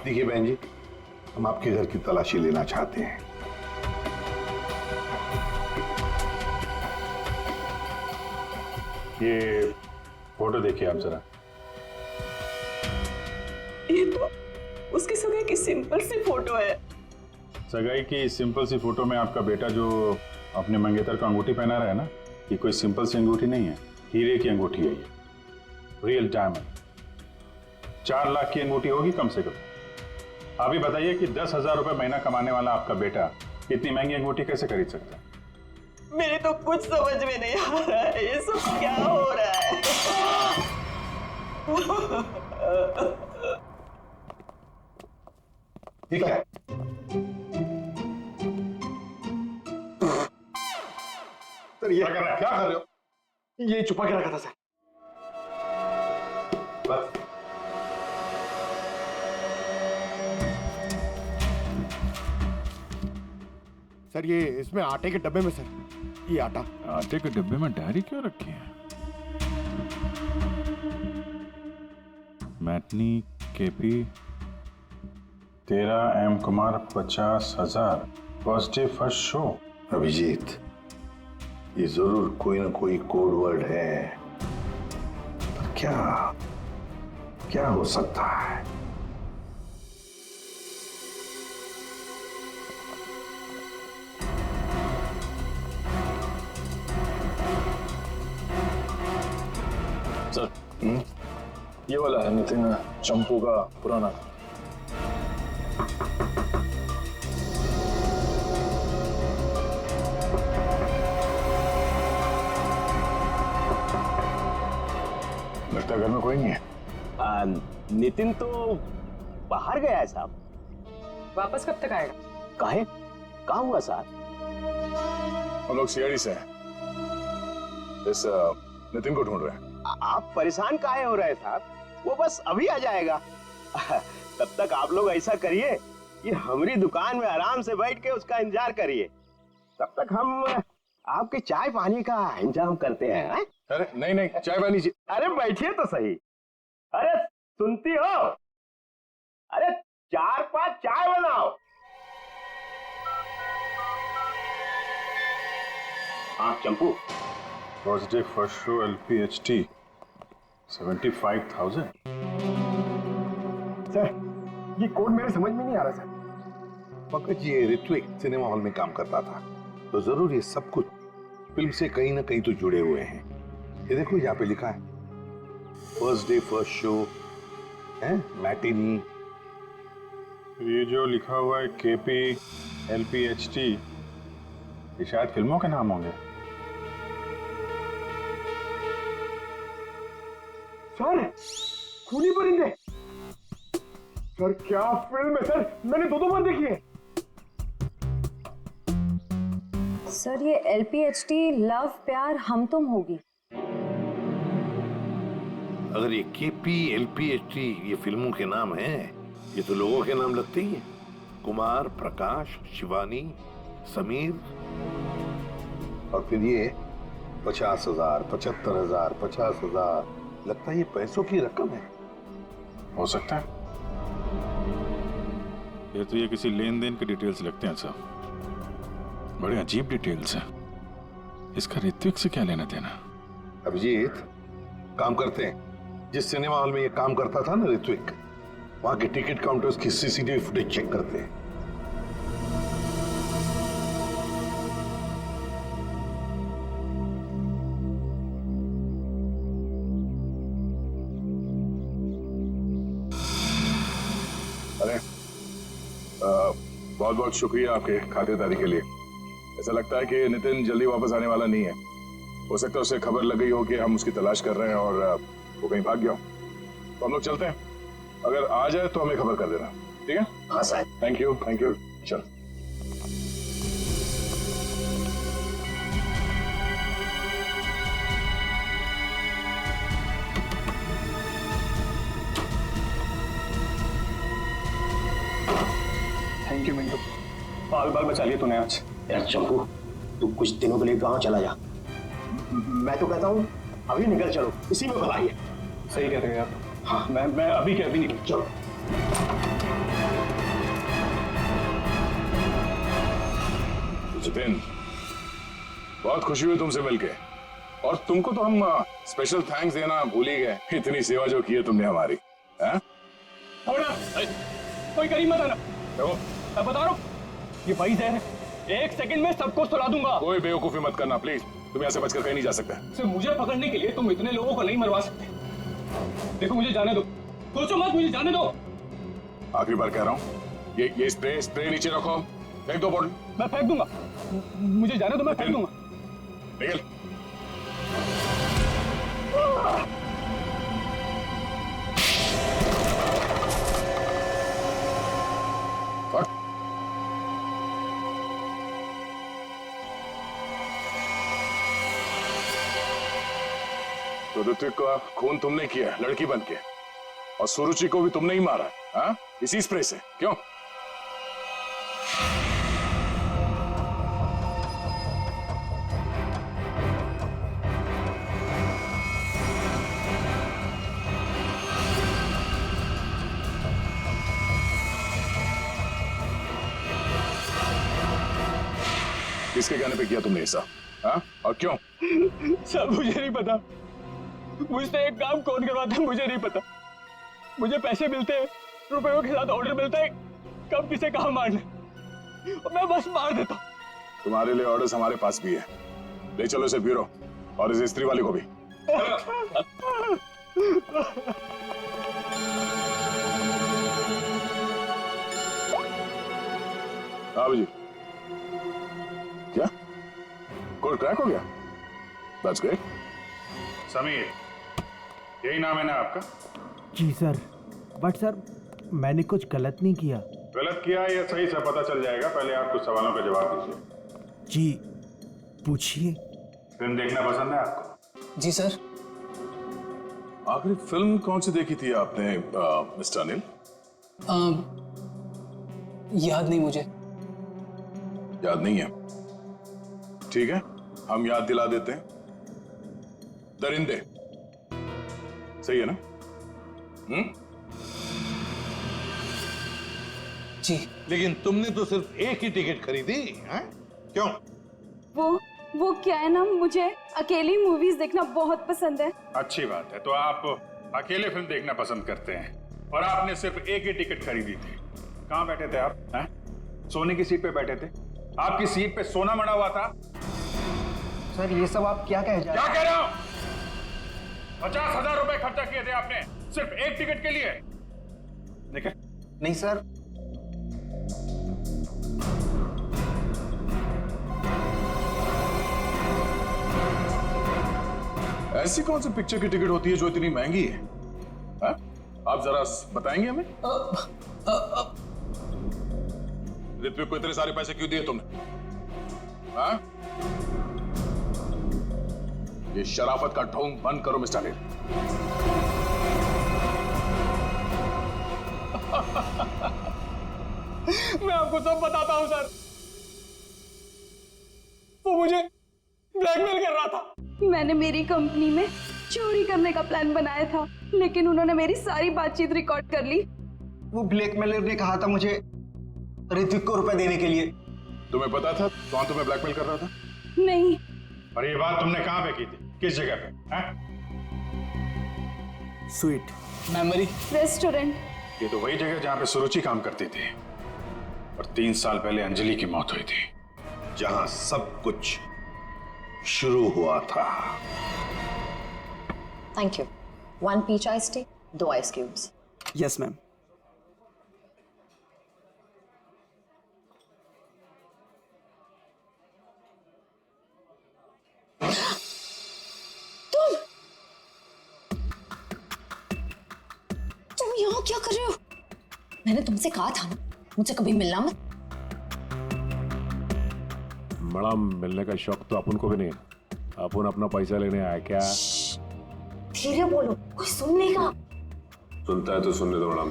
देखिए बहन जी, हम आपके घर की तलाशी लेना चाहते हैं। ये फोटो देखिए आप जरा। ये तो उसकी सगाई की सिंपल सी फोटो है। सगाई की सिंपल सी फोटो में आपका बेटा जो अपने मंगेतर को अंगूठी पहना रहा है ना, ये कोई सिंपल सी अंगूठी नहीं है, हीरे की अंगूठी है ये, रियल डायमंड। 4 लाख की अंगूठी होगी कम से कम। आप ही बताइए कि 10,000 रुपए महीना कमाने वाला आपका बेटा इतनी महंगी अंगूठी कैसे खरीद सकता है? मेरे तो कुछ समझ में नहीं आ रहा है, ये सब क्या हो रहा है। ठीक है, सर ये क्या कर रहे हो? ये छुपा के रखा था सर। बस सर ये इसमें आटे के डब्बे में सर, ये आटा। आटे के डिब्बे में डायरी क्यों रखी है? Matinee KP 13 M Kumar 50,000 first day first show. Abhijit, ये जरूर कोई ना कोई कोड वर्ड है, पर क्या क्या हो सकता है? सर, ये वाला है नितिन चंपू का पुराना। लगता है घर में कोई नहीं है। नितिन तो बाहर गया है साहब। वापस कब तक आएगा? काहे? कहाँ हुआ साहब? हम लोग सीआईडी से हैं, इस नितिन को ढूंढ रहे हैं। आप परेशान काहे हो रहे हैं साहब? वो बस अभी आ जाएगा। तब तक आप लोग ऐसा करिए कि हमारी दुकान में आराम से बैठ के उसका इंतजार करिए। तब तक हम आपके चाय पानी का इंतजाम करते हैं। अरे नहीं नहीं, चाय पानी जी। अरे बैठिए तो सही। अरे सुनती हो? अरे 4-5 चाय बनाओ। हाँ Champu, first day first show LPHT 75,000। Sir ये कोड मेरे समझ में नहीं आ रहा सर। पंकज, ये ऋत्विक सिनेमा हॉल में काम करता था, तो जरूर ये सब कुछ फिल्म से कहीं ना कहीं तो जुड़े हुए हैं। ये देखो यहाँ पे लिखा है फर्स्ट डे फर्स्ट शो है, मैटिनी। ये जो लिखा हुआ है KP LPHT, ये शायद फिल्मों के नाम होंगे। सर खूनी परिंदे, सर क्या फिल्म है सर, मैंने 2 बार देखी है। सर ये LPHT लव प्यार हम तुम होगी। अगर ये KP LPHT ये फिल्मों के नाम हैं, ये तो लोगों के नाम लगते ही हैं। कुमार, प्रकाश, शिवानी, समीर, और फिर ये 50,000, 75,000, 50,000, लगता है ये पैसों की रकम है। हो सकता है। ये तो ये किसी लेन देन के डिटेल्स लगते हैं साहब, बड़े अजीब डिटेल्स हैं। इसका ऋत्विक से क्या लेना देना? अभिजीत, काम करते हैं, जिस सिनेमा हॉल में ये काम करता था ना ऋत्विक, वहां के टिकट काउंटर्स की CCTV फुटेज चेक करते हैं। अरे बहुत बहुत शुक्रिया आपके खातिरदारी के लिए। ऐसा लगता है कि नितिन जल्दी वापस आने वाला नहीं है। हो सकता है उसे खबर लग गई हो कि हम उसकी तलाश कर रहे हैं और वो कहीं भाग गया हो। तो हम लोग चलते हैं, अगर आ जाए तो हमें खबर कर देना, ठीक है? हाँ साहब। Thank you, thank you. चल। थैंक यू मिंटू, बाल बाल बचा लिया तूने आज। यार चंपू, तू कुछ दिनों के लिए गांव चला जा। मैं तो कहता हूँ अभी निकल चलो, इसी में भलाई है। सही कह रहे हैं आप। हाँ मैं अभी के अभी निकल। चलो। नितिन, बहुत खुशी हुई तुमसे मिलके, और तुमको तो हम स्पेशल थैंक्स देना भूल ही गए, इतनी सेवा जो की है तुमने हमारी। कोई करीब मत आना। देखो, मैं बता रहा हूँ, ये भाई जहर है, 1 सेकंड में सबको सुला दूंगा। कोई बेवकूफी मत करना प्लीज, तुम यहाँ से बचकर कहीं नहीं जा सकते। सिर्फ मुझे पकड़ने के लिए तुम इतने लोगों को नहीं मरवा सकते। देखो मुझे जाने दो, सोचो मत, मुझे जाने दो। आखिरी बार कह रहा हूँ, ये स्प्रे नीचे रखो, फेंक दो बॉटल। मैं फेंक दूंगा, मुझे जाने दो, मैं फेंक दूंगा। निकल। तो ऋत्विक का खून तुमने किया लड़की बन के, और सुरुचि को भी तुमने ही मारा, हाँ? इसी स्प्रे से, क्यों? किसके कहने पे किया तुमने ऐसा, हाँ? और क्यों? सर मुझे नहीं पता, मुझसे एक काम कौन करवाता है मुझे नहीं पता। मुझे पैसे मिलते हैं, रुपयों के साथ ऑर्डर मिलता है कब किसे कहाँ मारना, और मैं बस मार देता हूँ। तुम्हारे लिए ऑर्डर्स हमारे पास भी है, ले चलो इसे ब्यूरो, और इस स्त्री वाले को भी। हाँ जी, क्या कोड क्रैक हो गया? That's great. समीर, यही नाम है ना आपका? जी सर, बट सर मैंने कुछ गलत नहीं किया। गलत किया या सही से पता चल जाएगा, पहले आप कुछ सवालों का जवाब दीजिए। जी पूछिए। फिल्म देखना पसंद है आपको? जी सर। आखिरी फिल्म कौन सी देखी थी आपने मिस्टर अनिल? याद नहीं मुझे। याद नहीं है? ठीक है, हम याद दिला देते हैं। दरिंदे, सही है ना? जी। लेकिन तुमने तो सिर्फ एक ही टिकट खरीदी, हैं? क्यों? वो क्या है ना, मुझे अकेली मूवीज देखना बहुत पसंद है। अच्छी बात है, तो आप अकेले फिल्म देखना पसंद करते हैं, और आपने सिर्फ एक ही टिकट खरीदी थी। कहाँ बैठे थे आप, हैं? सोने की सीट पे बैठे थे? आपकी सीट पे सोना मड़ा हुआ था? सर ये सब आप क्या कह जा रहे क्या कह रहा हूं? 50,000 रुपए खर्चा किए थे आपने सिर्फ एक टिकट के लिए। निकल। नहीं सर, ऐसी कौन सी पिक्चर की टिकट होती है जो इतनी महंगी है, हा? आप जरा बताएंगे हमें? ऋत्विक को इतने सारे पैसे क्यों दिए तुमने, हा? ये शराफत का ढोंग बंद करो मिस्टर अनिल। मैं आपको सब बताता हूँ सर, वो मुझे ब्लैकमेल कर रहा था। मैंने मेरी कंपनी में चोरी करने का प्लान बनाया था, लेकिन उन्होंने मेरी सारी बातचीत रिकॉर्ड कर ली। वो ब्लैकमेलर ने कहा था मुझे ऋत्विक को रुपए देने के लिए। तुम्हें पता था कौन तुम्हें ब्लैकमेल कर रहा था? नहीं। और ये बात तुमने कहां पे की थी, किस जगह पे, हैं? Sweet memory restaurant. ये तो वही जगह जहां पे सुरुचि काम करती थी, और 3 साल पहले अंजलि की मौत हुई थी। जहां सब कुछ शुरू हुआ था। Thank you. 1 peach ice tea, 2 ice cubes. Yes ma'am. तुम यहाँ क्या कर रहे हो? मैंने तुमसे कहा था ना मुझसे कभी मिलना मत। मैडम, मिलने का शौक तो अपन को भी नहीं है, अपन अपना पैसा लेने आया क्या? धीरे बोलो, कोई सुन लेगा। सुनता है तो सुनने दो मैडम,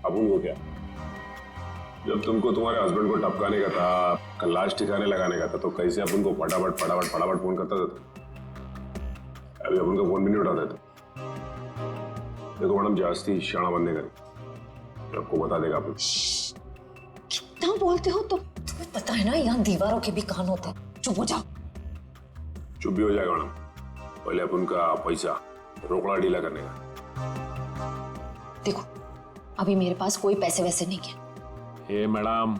अपन को क्या? जब तुमको तुम्हारे हस्बैंड को टपकाने का था, लाश ठिकाने लगाने का था, तो कैसे अपन को फटाफट फटाफट फटाफट फोन करता था? अभी अपन को फोन भी नहीं उठाते थे। देखो मैडम, जास्ती शाना बनने का, आपको बता देगा अपन। कितना बोलते हो तुम? तुम्हें पता है ना, यहाँ दीवारों के भी कान होते हैं। चुप हो जाओ। चुप भी हो जाएगा मैडम, पहले अपन का पैसा रोकड़ा ढीला करने का। देखो अभी मेरे पास कोई पैसे वैसे नहीं है। ए मैडम,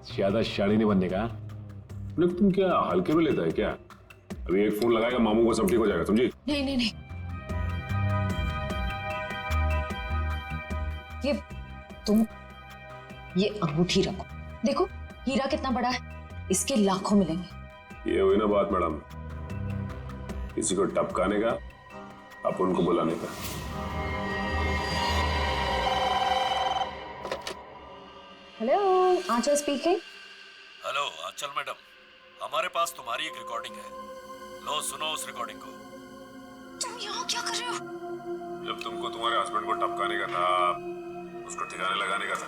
ज्यादा शाड़ी नहीं बनने का। लेकिन तुम क्या हल्के में लेता है क्या? अभी एक फोन लगाएगा मामू को, सब ठीक हो जाएगा, समझी? नहीं नहीं नहीं, तुम ये अंगूठी रखो। देखो हीरा कितना बड़ा है, इसके लाखों मिलेंगे। ये हुई ना बात मैडम, किसी को टपकाने का, अपन को बुलाने का। हेलो, आंचल स्पीकिंग। हेलो आंचल मैडम, हमारे पास तुम्हारी एक रिकॉर्डिंग है, लो सुनो उस रिकॉर्डिंग को। तुम यहाँ क्या कर रहे हो? जब तुमको तुम्हारे हस्बैंड को टपकाने का था, उसको ठिकाने लगाने का था,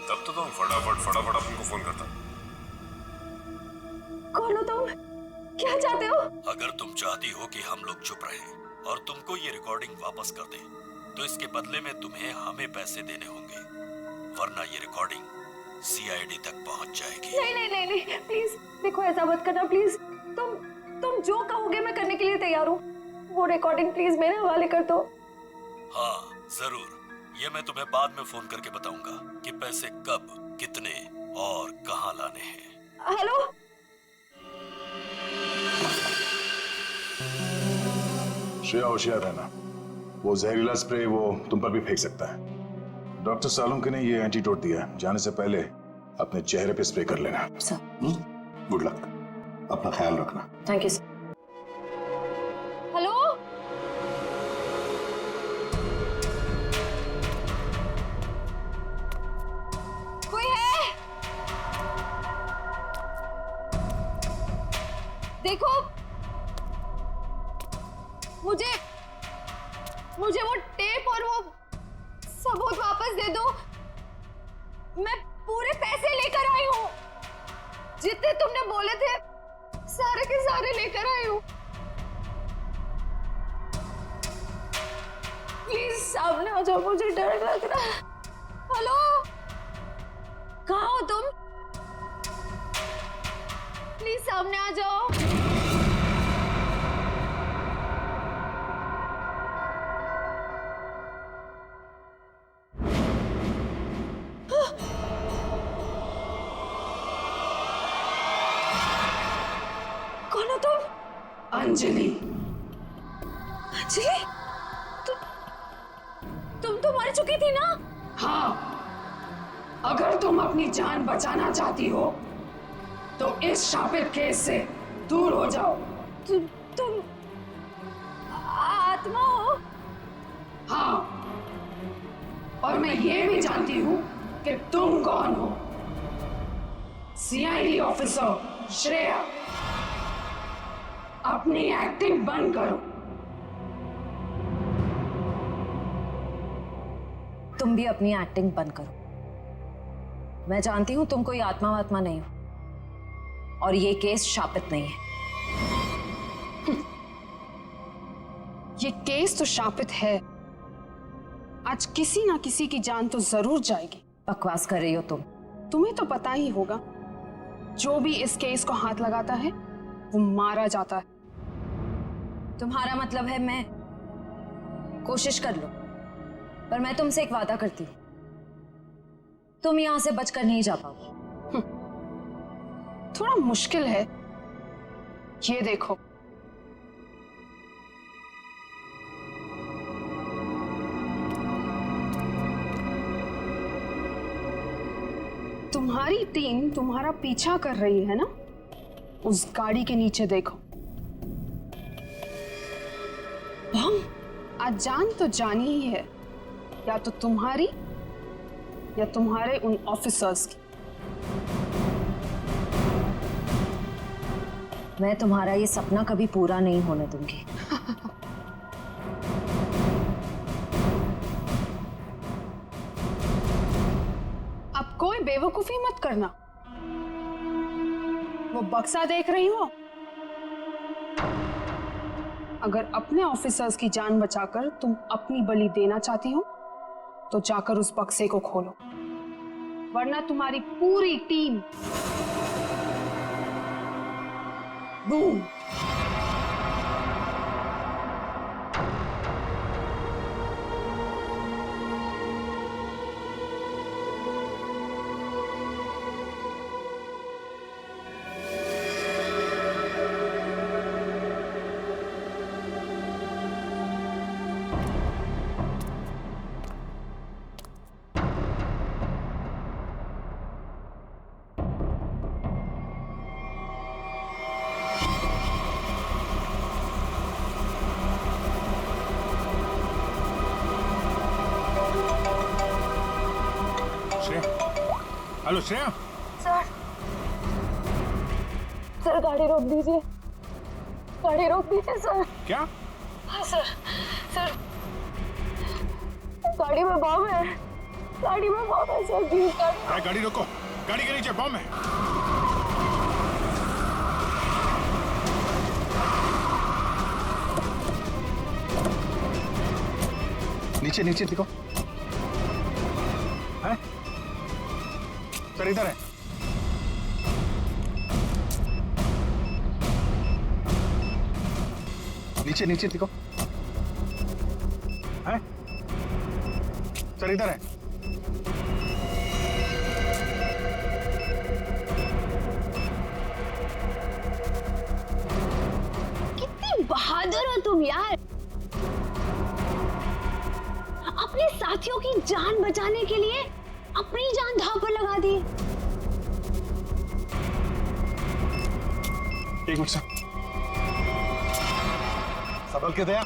तब तो तुम फटाफट अपन को फोन करता। कौन हो तुम? क्या चाहते हो? अगर तुम चाहती हो कि हम लोग चुप रहें और तुमको ये रिकॉर्डिंग वापस कर दें, तो इसके बदले में तुम्हें हमें पैसे देने होंगे, वरना ये रिकॉर्डिंग सीआईडी तक पहुंच जाएगी। नहीं नहीं नहीं नहीं, प्लीज देखो ऐसा मत करना प्लीज। तुम जो कहोगे मैं करने के लिए तैयार हूँ। वो रिकॉर्डिंग प्लीज मेरे हवाले कर दो। हाँ जरूर, ये मैं तुम्हें बाद में फोन करके बताऊंगा कि पैसे कब, कितने और कहां लाने हैं। हेलो, श्रेया होशियार रहना, वो जहरीला स्प्रे वो तुम पर भी फेंक सकता है। डॉक्टर सालुंके ने ये एंटीडोट दिया है, जाने से पहले अपने चेहरे पे स्प्रे कर लेना। गुड लक, अपना ख्याल रखना। Thank you sir. हेलो, कोई है? देखो मुझे वो टेप और वो सबूत वापस दे दो। मैं पूरे पैसे लेकर आई हूँ, जितने तुमने बोले थे सारे के सारे लेकर आई हूँ। प्लीज सामने आ जाओ, मुझे डर लग रहा है। हेलो, कहाँ हो तुम? प्लीज सामने आ जाओ। कौन हो तुम? अंजलि। अंजलि, तुम तो मर चुकी थी ना? हाँ, अगर तुम अपनी जान बचाना चाहती हो तो इस शापित केस से दूर हो जाओ। तुम आत्मा हो? हाँ, और मैं ये भी जानती हूँ कि तुम कौन हो। सीआईडी ऑफिसर श्रेया, अपनी एक्टिंग बंद करो। तुम भी अपनी एक्टिंग बंद करो। मैं जानती हूं तुम कोई आत्मा वात्मा नहीं हो, और ये केस शापित नहीं है। ये केस तो शापित है। आज किसी ना किसी की जान तो जरूर जाएगी। बकवास कर रही हो तुम। तुम्हें तो पता ही होगा, जो भी इस केस को हाथ लगाता है वो मारा जाता है। तुम्हारा मतलब है मैं कोशिश कर लो, पर मैं तुमसे एक वादा करती हूँ, तुम यहां से बचकर नहीं जा पाओगी। थोड़ा मुश्किल है। ये देखो, तुम्हारी टीम तुम्हारा पीछा कर रही है ना? उस गाड़ी के नीचे देखो। बम। आज जान तो जानी ही है, या तो तुम्हारी या तुम्हारे उन ऑफिसर्स की। मैं तुम्हारा ये सपना कभी पूरा नहीं होने दूंगी। अब कोई बेवकूफी मत करना। वो बक्सा देख रही हो? अगर अपने ऑफिसर्स की जान बचाकर तुम अपनी बलि देना चाहती हो तो जाकर उस बक्से को खोलो। वरना तुम्हारी पूरी team boom. Hello Shreya. Sir गाड़ी रोक दीजिए, गाड़ी रोक दीजिए सर। क्या? हाँ सर, गाड़ी में बम है, गाड़ी में बम है सर। प्लीज गाड़ी रोको, गाड़ी के नीचे बम है। नीचे नीचे देखो। है? सर इधर है। नीचे नीचे देखो। है? सर इधर है। कितनी बहादुर हो तुम यार, अपने साथियों की जान बचाने के लिए अपनी जान दांव पर लगा दी। एक मिनट सर, संभल के दया।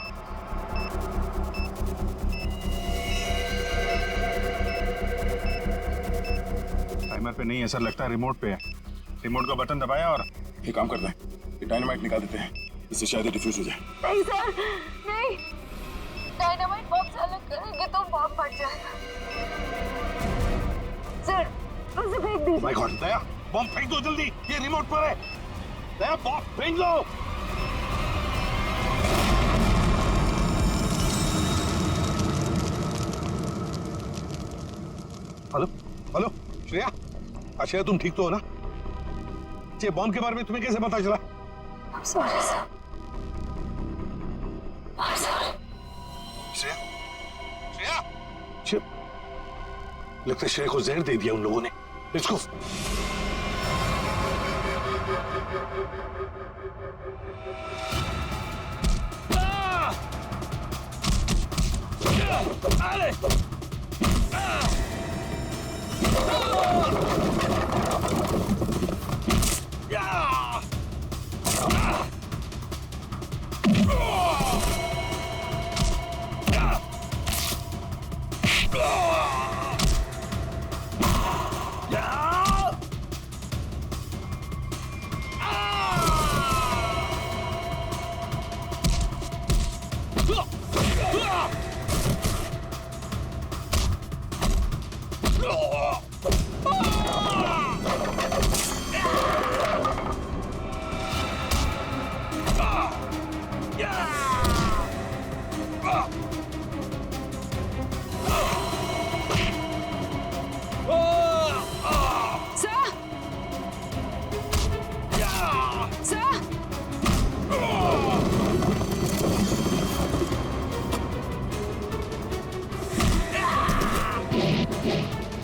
टाइमर पे नहीं है सर, लगता है रिमोट पे है। रिमोट का बटन दबाया और ये काम करते हैं। ये डायनामाइट निकाल देते हैं, इससे शायद डिफ्यूज हो जाए। नहीं सर, नहीं, डायनामाइट बम से अलग करेंगे तो बम फट जाएगा। सर उसे फेंक दीजिए। माय गॉड, दया बम फेंक दो जल्दी, ये रिमोट पर है। दया बम फेंक दो। हेलो हेलो श्रेया, श्रेया तुम ठीक तो हो ना? ये बम के बारे में तुम्हें कैसे पता चला? I'm sorry sir, I'm sorry। Shreya, Shreya, लगता है श्रेया को जहर दे दिया उन लोगों ने। Let's go.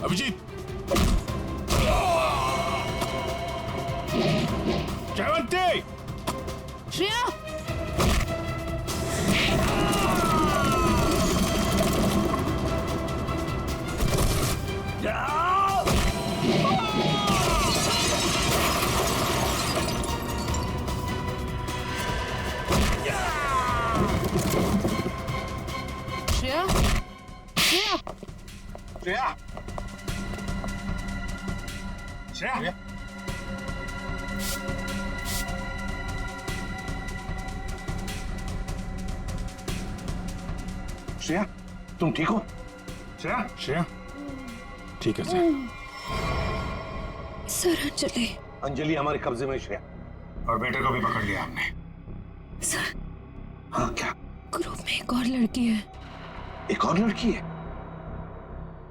अभिजीत, जयवंती, श्रेया, श्रेया, श्रेया, श्रेया, श्रेया, श्रेया तुम ठीक हो? श्रेया, श्रेया, ठीक है सर। सर अंजलि, अंजलि हमारे कब्जे में। श्रेया और बेटे को भी पकड़ लिया हमने। सर हाँ क्या? ग्रुप में एक और लड़की है। एक और लड़की है?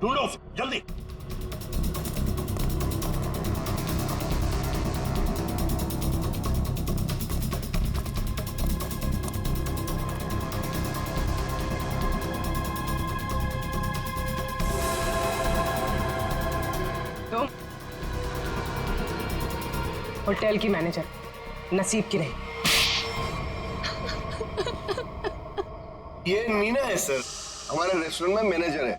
ढूंढो उसे जल्दी। होटल की मैनेजर, नसीब की नहीं। ये मीना है सर, हमारे रेस्टोरेंट में मैनेजर है।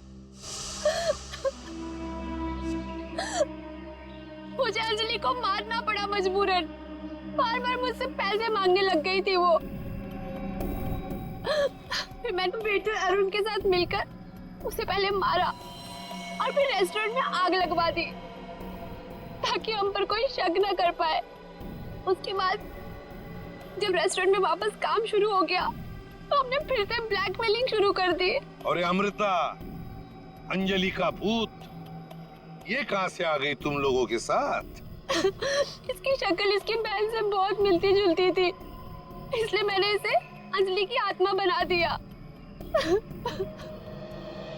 मुझे अंजलि को मारना पड़ा मजबूरन। बार बार मुझसे पैसे मांगने लग गई थी वो। फिर मैंने वेटर अरुण के साथ मिलकर उसे पहले मारा और फिर रेस्टोरेंट में आग लगवा दी ताकि हम पर कोई शक न कर पाए। उसके बाद जब रेस्टोरेंट में वापस काम शुरू हो गया तो हमने फिर से ब्लैकमेलिंग शुरू कर दी। और ये अमृता, अंजलि का भूत, ये कहां से आ गई तुम लोगों के साथ? इसकी शक्ल इसकी बहन से बहुत मिलती जुलती थी, इसलिए मैंने इसे अंजलि की आत्मा बना दिया।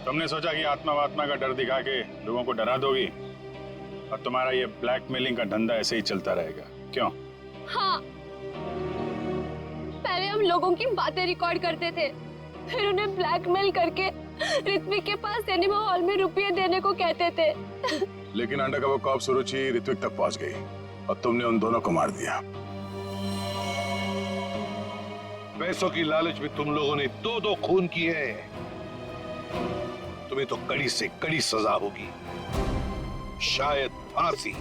तुमने सोचा कि आत्मा वात्मा का डर दिखा के लोगों को डरा दोगी और तुम्हारा ये ब्लैकमेलिंग का धंधा ऐसे ही चलता रहेगा, क्यों? हाँ, पहले हम लोगों की बातें रिकॉर्ड करते थे, फिर उन्हें ब्लैकमेल करके ऋत्विक के पास सिनेमा हॉल में रुपये देने को कहते थे। लेकिन अंडरकवर कॉप सुरुचि ऋत्विक तक पहुंच गई और तुमने उन दोनों को मार दिया। पैसों की लालच में तुम लोगों ने दो खून किए हैं। तुम्हें तो कड़ी से कड़ी सजा होगी, शायद फांसी।